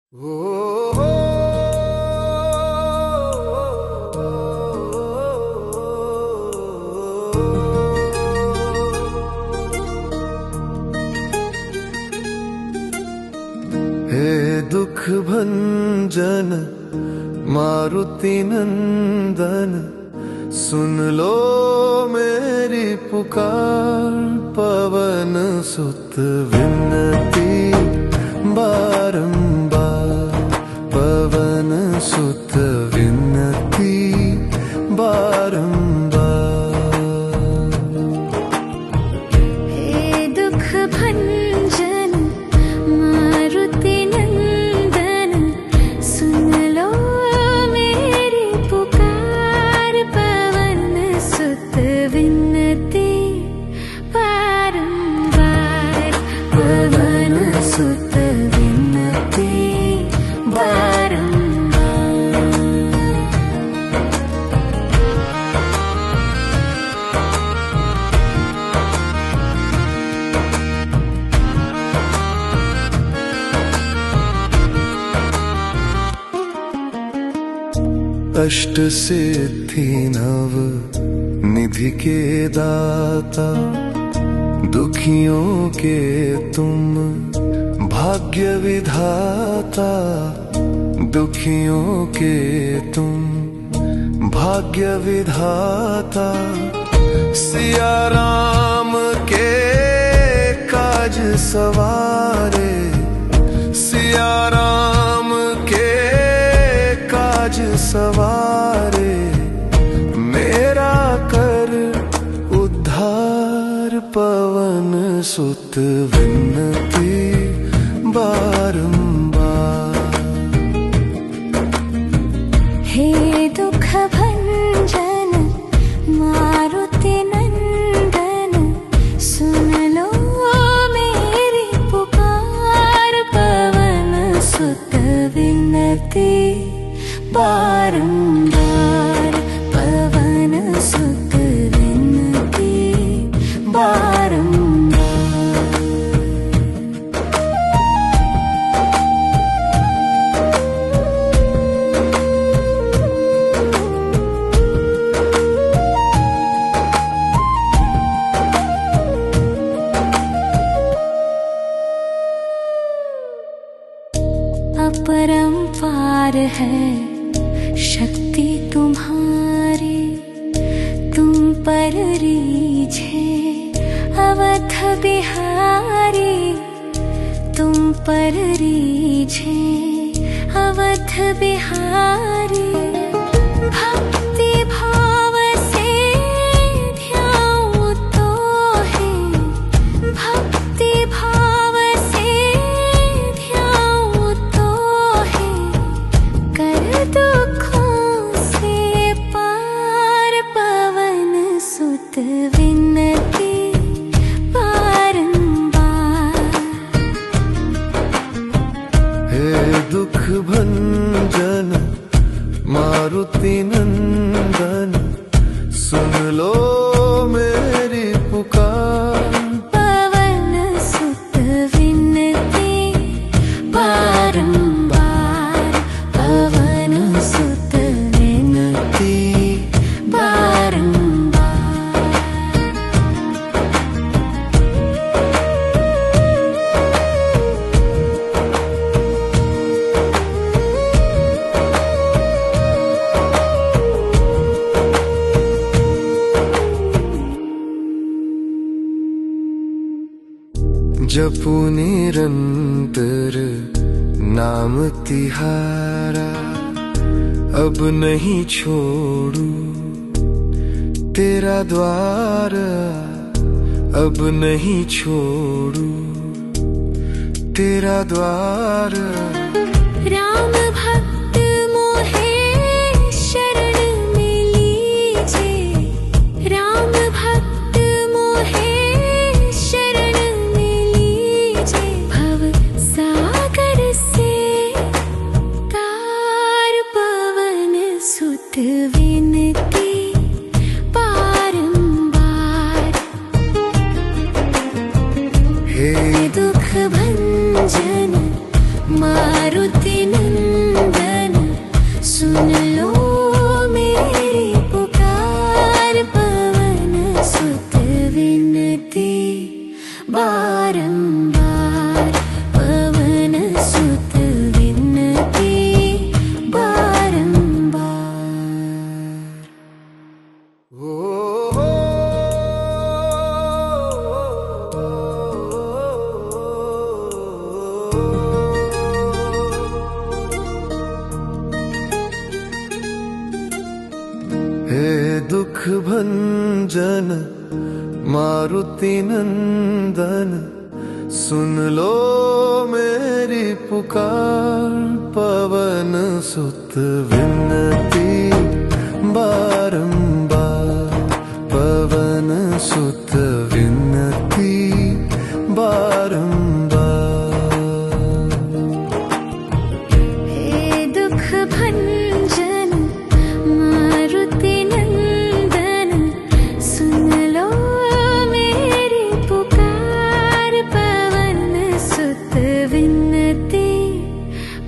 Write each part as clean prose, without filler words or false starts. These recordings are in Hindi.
हे दुख भंजन मारुति नंदन, सुन लो मेरी पुकार। पवन सुत विनती बारंबार, पवन सुत विनती बारंबार। हे दुख भंजन मारुति नंदन, सुन लो मेरी पुकार। पवन सुत विनती बारंबार, पवन सुत विनती बारंबार। अष्ट सिद्धि नव निधि के दाता, दुखियों के तुम भाग्य विधाता। दुखियों के तुम भाग्य विधाता, सिया राम के काज सवारे। सिया राम के काज सवारे, मेरा कर उद्धार। पवन सुत विनती बारंबार। हे दुख भंजन मारुति नंदन, सुन लो मेरी पुकार। पवन सुत विनती बारंबार, पवन सुत विनती बारंबार। अपरंपार है शक्ति तुम्हारी, तुम पर रीझे अवध बिहारी। तुम पर रीझे अवध बिहारी, भक्ति भाव से ध्याऊं तो है। भक्ति भाव से ध्याऊं तो है, कर दुखों से पार। पवन सुत विनती बारंबार। हे दुख भंजन मारुति नंदन, सुन लो मेरी पुकार। पवन सुत विनती बारंबार, पवन सुत विनती बारंबार। जपू निरंतर नाम तिहारा, अब नहीं छोड़ू तेरा द्वार। अब नहीं छोड़ू तेरा द्वार। राम भक्त मोहे शरण में लीजे। राम भक्त मोहे शरण में लीजे, भव सागर से तार। पवन सुत विनती बारंबार। हे दुख भंजन मारुति नंदन सुन लो मेरी पुकार, पवन सुत विनती बारंबार, पवन सुत विनती बारंबार। हे दुख भंजन मारुति नंदन सुन लो मेरी पुकार, पवन सुत विनती बारंबार, पवन सुत विनती बारंबार। हे दुख भंजन मारुति नंदन सुन लो मेरी पुकार, पवन सुत विनती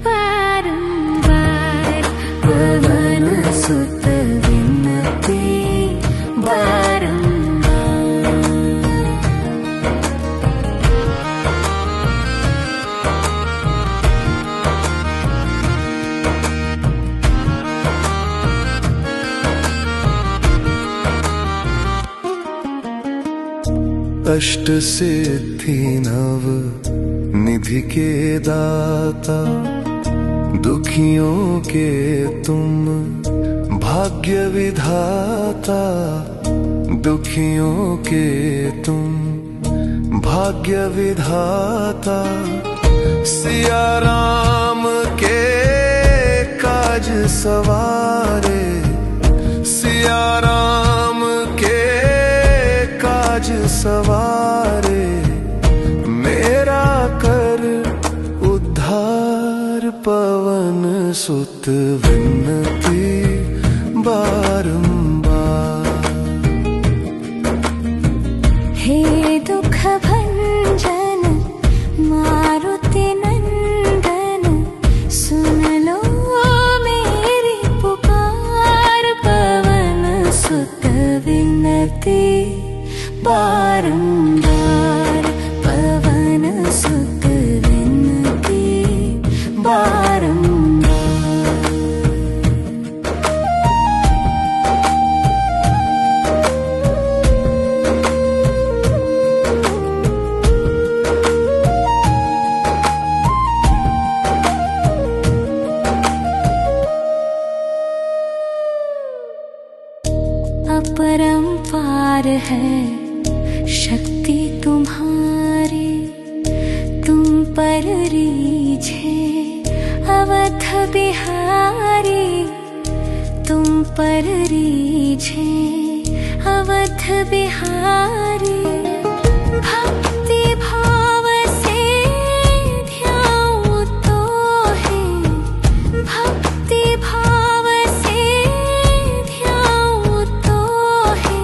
बारंबार, पवन सुत विनती बारंबार। अष्ट सिद्धि नव निधि के दाता, दुखियों के तुम भाग्य विधाता, दुखियों के तुम भाग्य विधाता। सिया राम के काज सवारे, सिया राम के काज सवारे, मेरा कर उद्धार, पवन सुत विनती बारंबार। हे दुख भंजन मारुति नंदन सुन लो मेरी पुकार, पवन सुत विनती बारंबार, पवन सुत विनती बारंबार। अपरंपार है शक्ति तुम्हारी, तुम पर रीझे अवध बिहारी, तुम पर रीझे अवध बिहारी। भक्ति भाव से ध्याऊं तो है, भक्ति भाव से ध्याऊं तो है,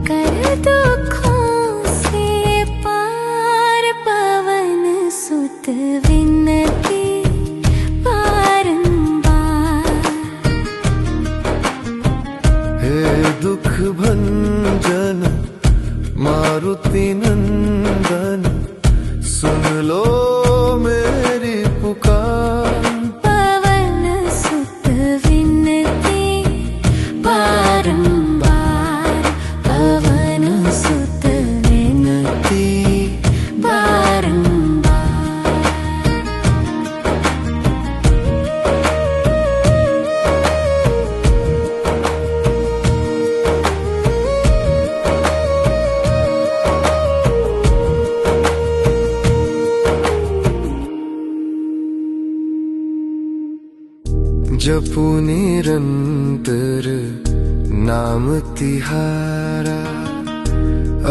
कर दुखों से पार, पवन सुत विनती बारंबार। हे दुख भंजन मारुति नंदन सुन लो मेरी पुकार, पवन सुत विनती बारंबार, पवन सुत विनती बारंबार। जपू निरंतर नाम तिहारा,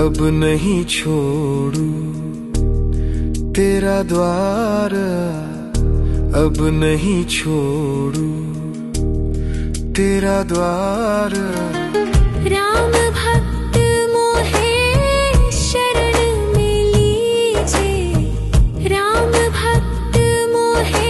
अब नहीं छोड़ू तेरा द्वार, अब नहीं छोड़ू तेरा द्वार। राम भक्त मोहे शरण में लीजे, राम भक्त मोहे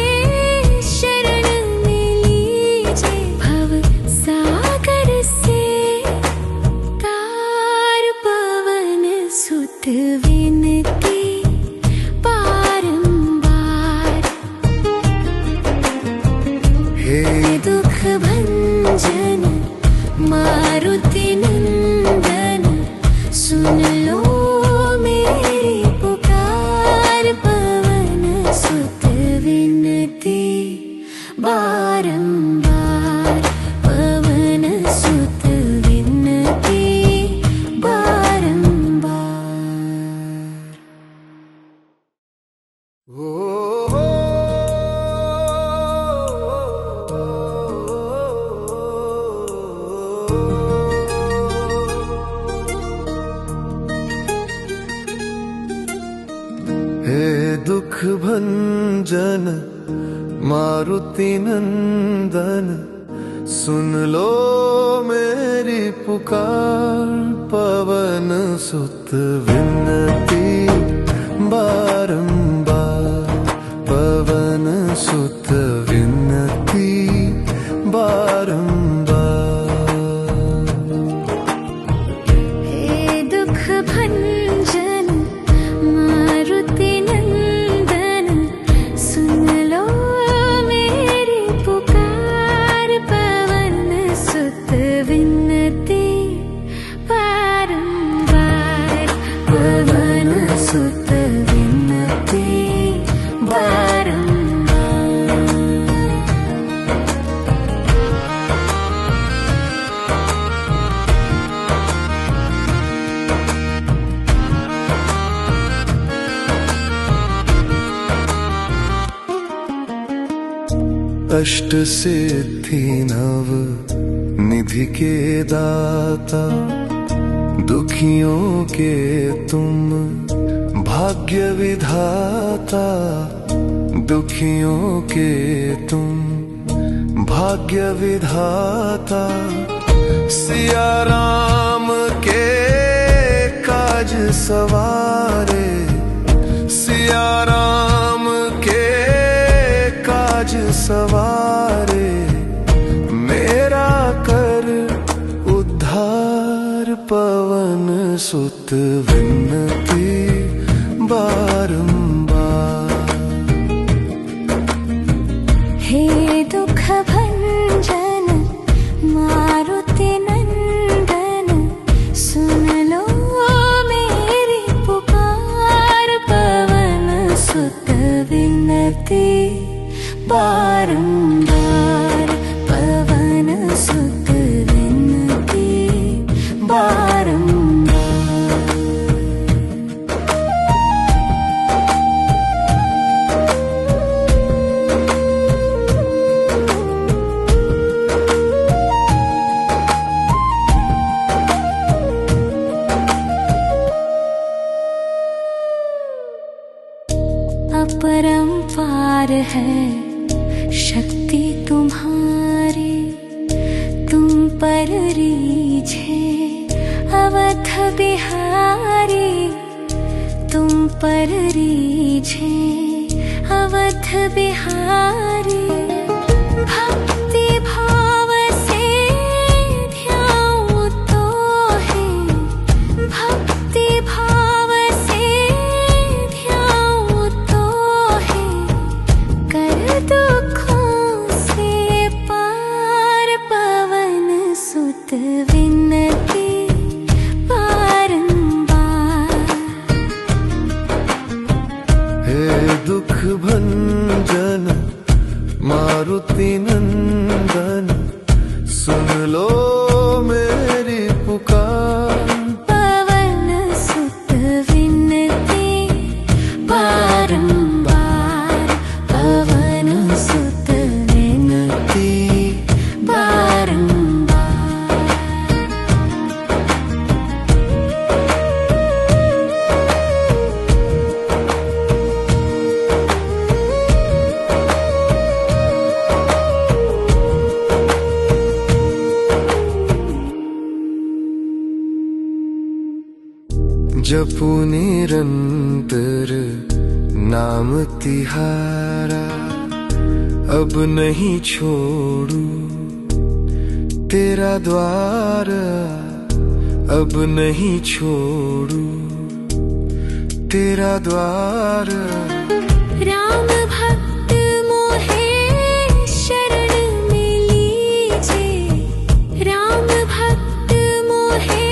विनती बारंबार पवन सुत विनती बारंबार। हे दुख भंजन मारुति नंदन, सुन लो मेरी पुकार। पवन सुत विनती बारंबार, पवन सुत विनती बारंबार। हे दुख भंजन मारुति नंदन, सुन लो मेरी पुकार। पवन सुत विनती बारंबार, पवन सुत विनती बारंबार। अष्ट सिद्धि नव निधि के दाता, दुखियों के तुम भाग्य विधाता। दुखियों के तुम भाग्य विधाता। सिया राम के काज सवारे, सिया राम के काज सवारे। मेरा कर उद्धार, पवन सुत विनती बारंबार। हे दुख भंजन मारुति नंदन, सुन लो मेरी पुकार। पवन सुत विनती बारंबार, पवन सुत विनती बारंबार। अपरंपार है शक्ति तुम्हारी, तुम पर रीझे अवध बिहारी। तुम पर रीझे अवध बिहारी। भक्ति भाव से ध्याऊं तो है, भक्ति भाव से ध्याऊं तो है। कर दुखों से पार, पवन सुत विनती बारंबार। हे दुख भंजन मारुति नंदन, सुन लो मेरी पुकार। पवन सुत विनती बारंबार, पवन सुत विनती बारंबार। जपू निरंतर नाम तिहारा, अब नहीं छोड़ू तेरा द्वार। अब नहीं छोड़ू तेरा द्वार। राम भक्त मोहे शरण में लीजे, राम भक्त मोहे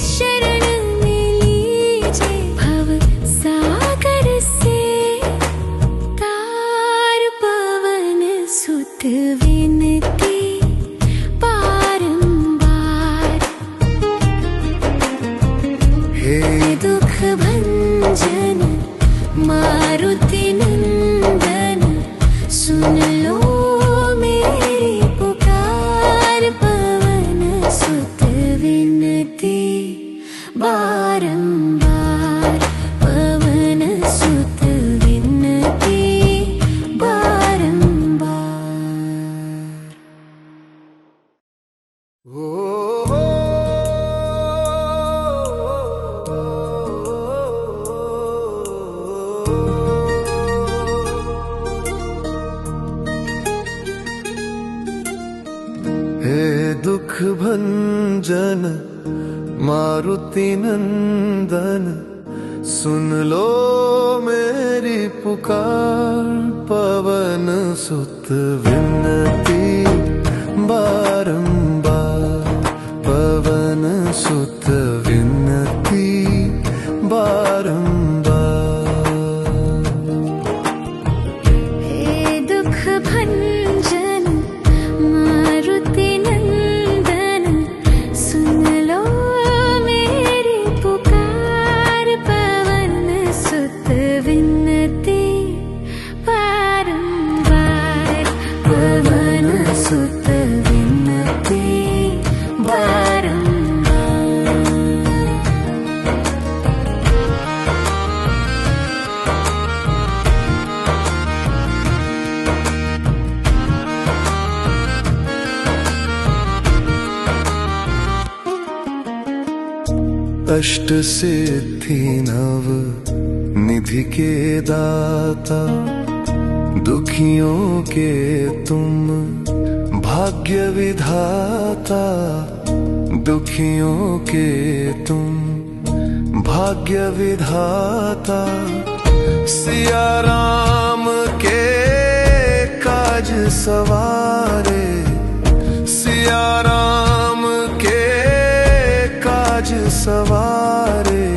शरण में लीजे। भव सागर से तार सुत विनती बारंबार। हे दुख भंजन मारुति नंदन, सुन लो मेरी पुकार। पवन सुत विनती बारंबार, पवन सुत विनती बारंबार। ओ हे दुख भंजन मारुति नंदन, सुन लो मेरी पुकार। पवन सुत विनती बारंबार, पवन सुत विनती बारंबार। हे दुख भंजन मारुति नंदन, सुन लो मेरी पुकार। पवन सुत विनती बारंबार, पवन सुत विनती बारंबार। अष्ट सिद्धि नव निधि के दाता, दुखियों के तुम भाग्य विधाता। दुखियों के तुम भाग्य विधाता, सिया राम के काज सवारे। सिया राम के काज सवारे,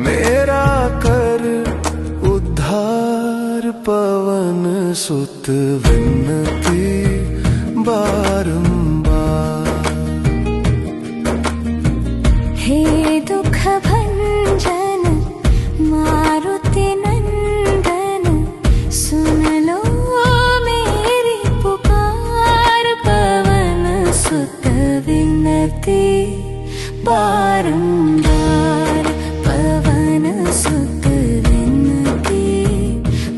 मेरा कर उद्धार। पवन सुत विनती बारंबार। हे दुख भंजन मारुति नंदन, सुन लो मेरी पुकार। पवन सुत विनती बारंबार, पवन सुत विनती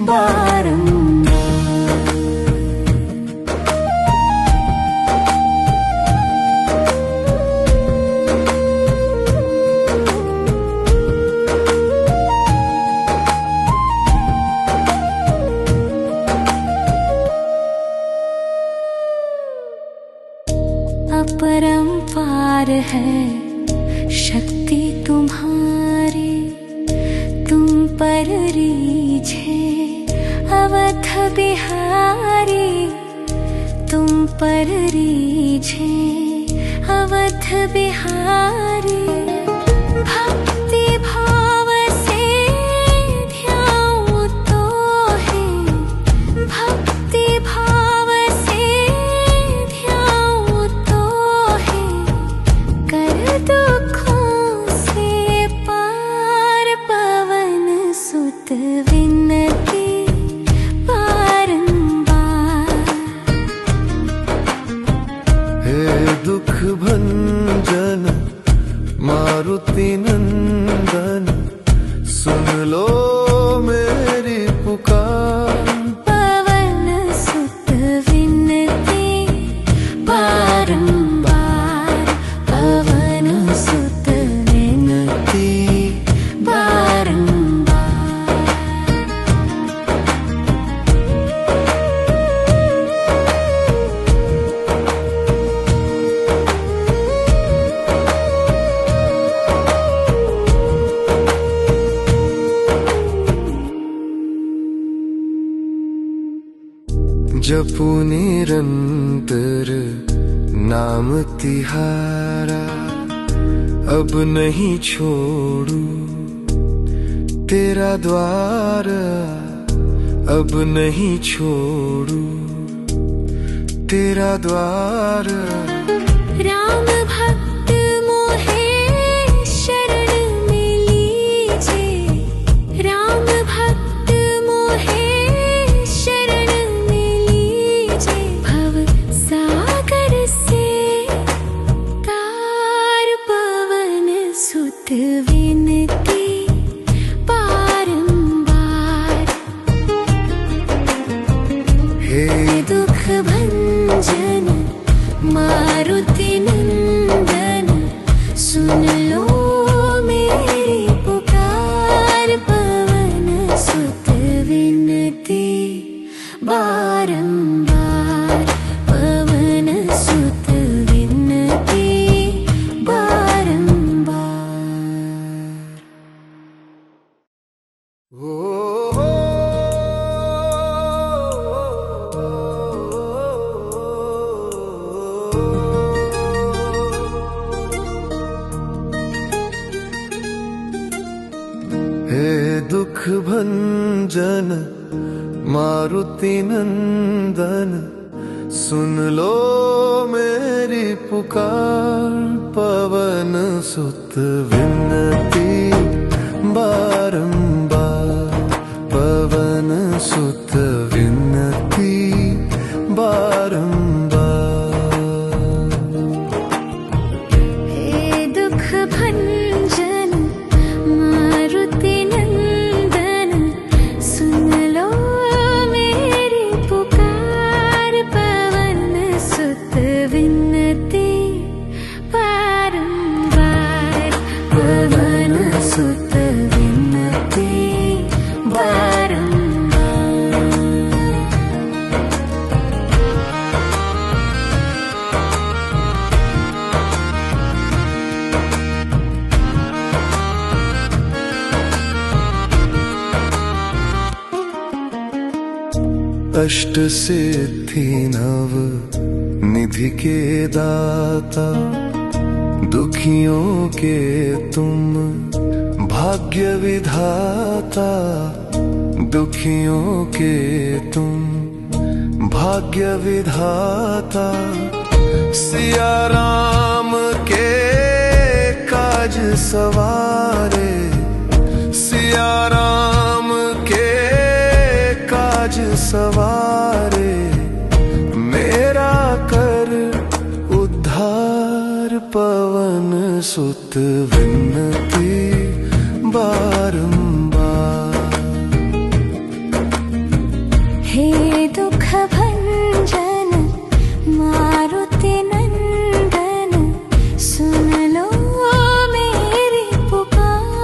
बारंबार। अपरंपार है शक्ति तुम्हारी, तुम पर रीझे अवध बिहारी। तुम पर रीझे अवध बिहारी, भक्ति भाव से ध्याऊं तो है। भक्ति भाव से ध्याऊं तो है, कर दुखों से पार। पवन सुत विनती बारंबार। हे दुख भंजन मारुति नंदन, सुन लो मेरी पुकार। पवन सुत विनती बारंबार, पवन सुत विनती बारंबार। जपू निरंतर नाम तिहारा, अब नहीं छोड़ू तेरा द्वार। अब नहीं छोड़ू तेरा द्वार। राम भक्त मोहे शरण में लीजे, राम भक्त मोहे शरण में लीजे। भव सागर से तार पवन सुत विनती बारंबार। हे दुख भंजन मारुति नंदन, सुन लो मेरी पुकार। पवन सुत विनती बारंबार, पवन सुत विनती बारंबार। ओ हे दुख भंजन मारुति नंदन, सुन लो मेरी पुकार। पवन सुत विनती बारंबार, पवन सुत विनती बारंबार। हे दुख भंजन मारुति नंदन, सुन लो मेरी पुकार। पवन सुत विनती बारंबार, पवन सुत विनती बारंबार। अष्ट सिद्धि नव निधि के दाता, दुखियों के तुम भाग्य विधाता। दुखियों के तुम भाग्य विधाता। सिया राम के काज सवारे, सिया राम के काज सवारे। मेरा कर उद्धार, पवन सुत विनती बारंबार। हे दुख भंजन मारुति